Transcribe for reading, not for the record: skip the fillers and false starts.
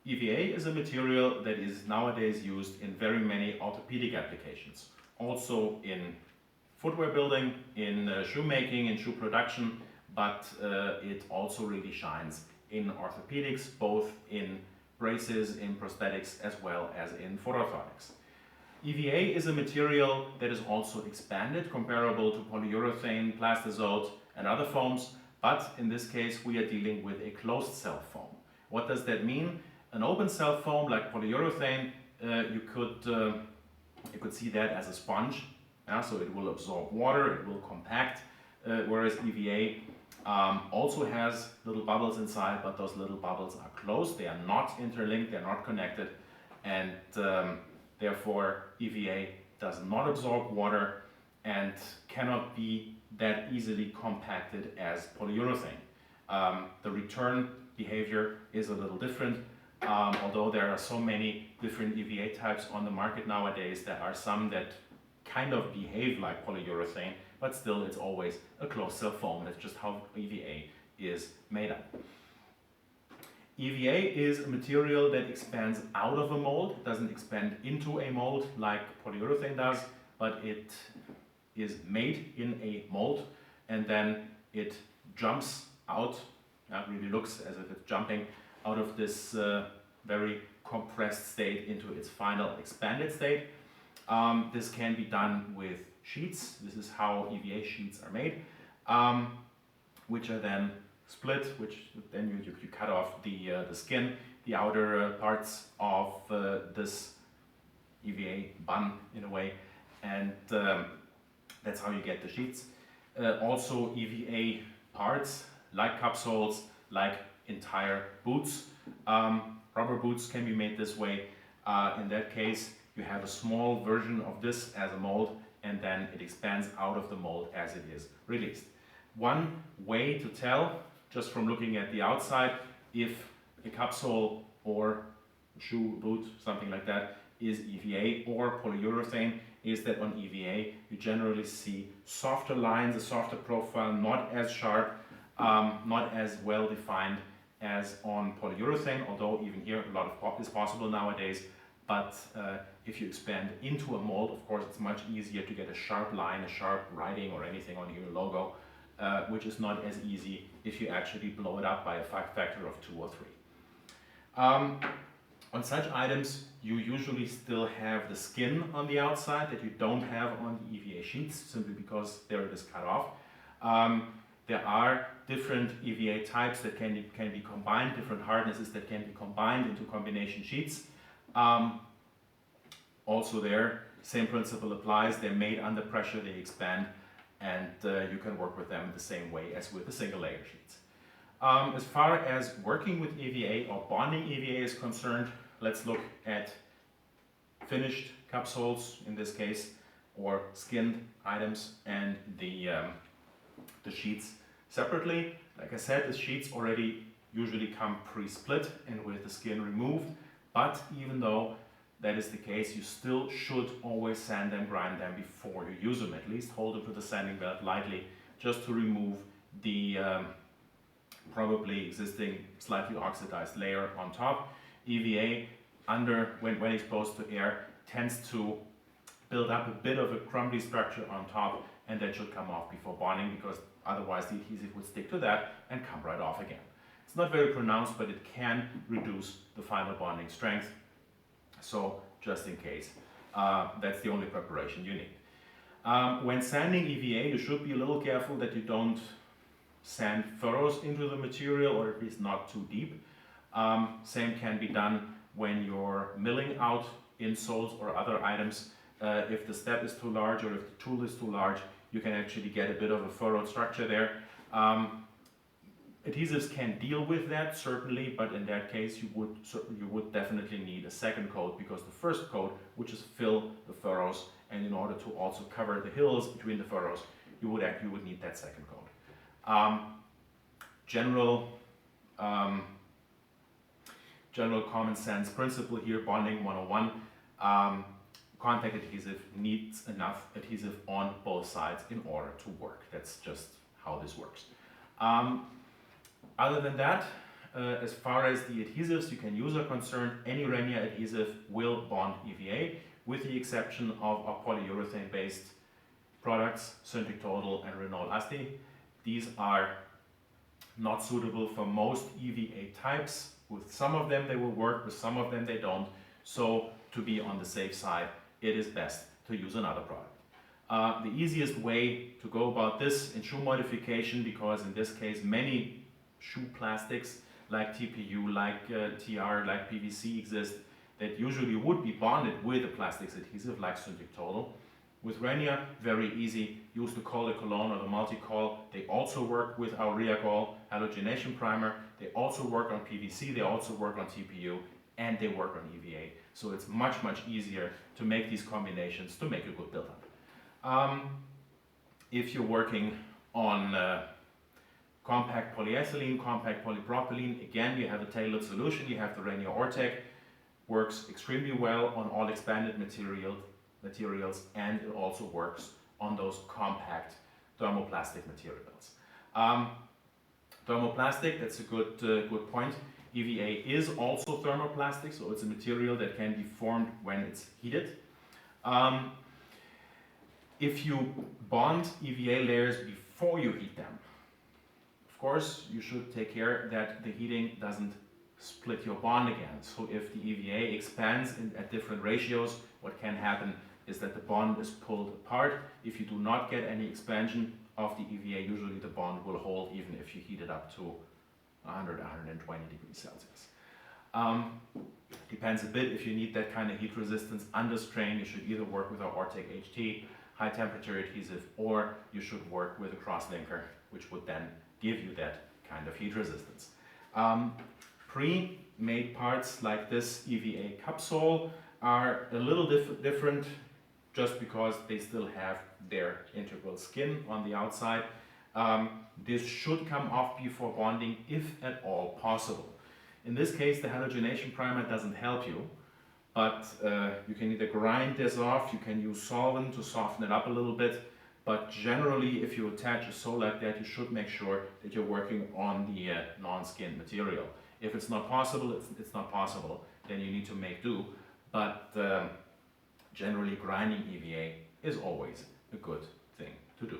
EVA is a material that is nowadays used in very many orthopedic applications, also in footwear building, in shoemaking, in shoe production, but it also really shines in orthopedics, both in braces, in prosthetics, as well as in foot orthotics. EVA is a material that is also expanded, comparable to polyurethane, plastisol, and other foams, but in this case we are dealing with a closed cell foam. What does that mean? An open cell foam like polyurethane, you could see that as a sponge, so it will absorb water, it will compact, whereas EVA also has little bubbles inside, but those little bubbles are closed, they are not interlinked, they are not connected, and therefore EVA does not absorb water and cannot be that easily compacted as polyurethane. The return behavior is a little different. Although there are so many different EVA types on the market nowadays, there are some that kind of behave like polyurethane, but still it's always a closed cell foam. That's just how EVA is made up. EVA is a material that expands out of a mold. It doesn't expand into a mold like polyurethane does, but it is made in a mold and then it jumps out. It really looks as if it's jumping out of this very compressed state into its final expanded state. This can be done with sheets. This is how EVA sheets are made, which are then split, which then you cut off the skin, the outer parts of this EVA bun in a way, and that's how you get the sheets. Also EVA parts like capsules, like entire boots. Rubber boots can be made this way. In that case, you have a small version of this as a mold, and then it expands out of the mold as it is released. One way to tell, just from looking at the outside, if a capsule or a shoe, boot, something like that, is EVA or polyurethane, is that on EVA you generally see softer lines, a softer profile, not as sharp, not as well defined as on polyurethane, although even here a lot is possible nowadays. But if you expand into a mold, of course it's much easier to get a sharp line, a sharp writing or anything on your logo, which is not as easy if you actually blow it up by a factor of 2 or 3. On such items you usually still have the skin on the outside that you don't have on the EVA sheets, simply because there it is cut off. There are different EVA types that can be combined, different hardnesses that can be combined into combination sheets. Also there, same principle applies. They're made under pressure, they expand, and you can work with them the same way as with the single layer sheets. As far as working with EVA or bonding EVA is concerned, let's look at finished capsules in this case, or skinned items, and the sheets separately. Like I said, the sheets already usually come pre-split and with the skin removed, but even though that is the case, you still should always sand them, grind them before you use them. At least hold them to the sanding belt lightly, just to remove the probably existing slightly oxidized layer on top. EVA, when exposed to air, tends to build up a bit of a crumbly structure on top, and that should come off before bonding, because otherwise the adhesive would stick to that and come right off again. It's not very pronounced, but it can reduce the final bonding strength. So just in case, that's the only preparation you need. When sanding EVA, you should be a little careful that you don't sand furrows into the material, or at least not too deep. Same can be done when you're milling out insoles or other items. If the step is too large or if the tool is too large, you can actually get a bit of a furrowed structure there. Adhesives can deal with that, certainly, but in that case you would definitely need a second coat, because the first coat would just fill the furrows, and in order to also cover the hills between the furrows, you would need that second coat. General common sense principle here, bonding 101. Contact adhesive needs enough adhesive on both sides in order to work. That's just how this works. Other than that, as far as the adhesives you can use are concerned, any Renia adhesive will bond EVA, with the exception of our polyurethane-based products, Syntic Total and Renault Asti. These are not suitable for most EVA types. With some of them they will work, with some of them they don't. So to be on the safe side, it is best to use another product. The easiest way to go about this in shoe modification, because in this case many shoe plastics like TPU, like TR, like PVC exist, that usually would be bonded with a plastics adhesive like Syntic Total. With Renia, very easy, use the Col de Cologne or the Multi-Col. They also work with our Reagol halogenation primer. They also work on PVC, they also work on TPU, and they work on EVA. So it's much, much easier to make these combinations to make a good build-up. If you're working on compact polyethylene, compact polypropylene, again, you have a tailored solution. You have the Renia Ortec, works extremely well on all expanded materials, and it also works on those compact thermoplastic materials. Thermoplastic, that's a good point. EVA is also thermoplastic, so it's a material that can be formed when it's heated. If you bond EVA layers before you heat them, of course, you should take care that the heating doesn't split your bond again. So if the EVA expands at different ratios, what can happen is that the bond is pulled apart. If you do not get any expansion of the EVA, usually the bond will hold even if you heat it up to 100, 120 degrees Celsius. Depends a bit if you need that kind of heat resistance under strain. You should either work with our Ortec HT, high temperature adhesive, or you should work with a crosslinker, which would then give you that kind of heat resistance. Pre-made parts like this EVA cupsole are a little different just because they still have their integral skin on the outside. This should come off before bonding if at all possible. In this case, the halogenation primer doesn't help you, but you can either grind this off, you can use solvent to soften it up a little bit, but generally if you attach a sole like that, you should make sure that you're working on the non-skin material. If it's not possible, it's not possible, then you need to make do, but generally grinding EVA is always a good thing to do.